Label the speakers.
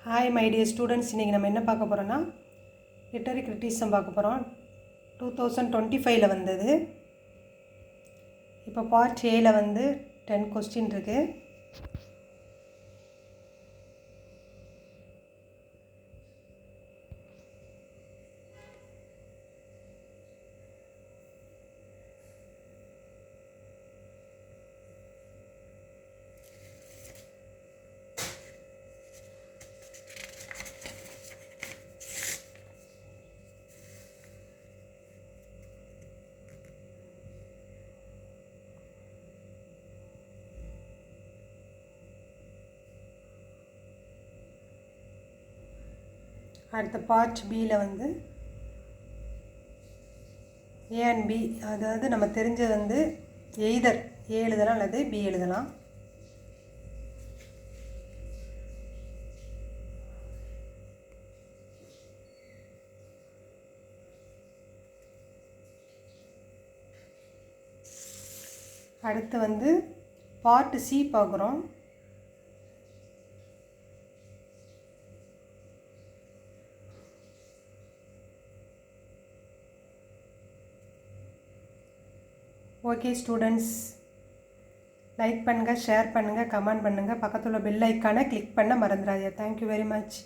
Speaker 1: Hi my dear students, இன்றைக்கி நம்ம என்ன பார்க்க போகிறோன்னா லிட்டரரி கிரிட்டிசிசம் பார்க்க போகிறோம். 2025 வந்தது. இப்போ பார்ட் ஏல 10 கொஸ்டின் இருக்குது. அடுத்த பார்ட் பியில் ஏ அண்ட் பி, அதாவது நம்ம தெரிஞ்சது எய்தர் ஏ எழுதலாம் அல்லது பி எழுதலாம். அடுத்து பார்ட் சி பார்க்குறோம். ஓகே ஸ்டூடெண்ட்ஸ், லைக் பண்ணுங்கள், ஷேர் பண்ணுங்கள், கமெண்ட் பண்ணுங்கள், பக்கத்தில் உள்ள பெல் ஐக்கானை கிளிக் பண்ண மறந்துடாதீங்க. Thank you very much.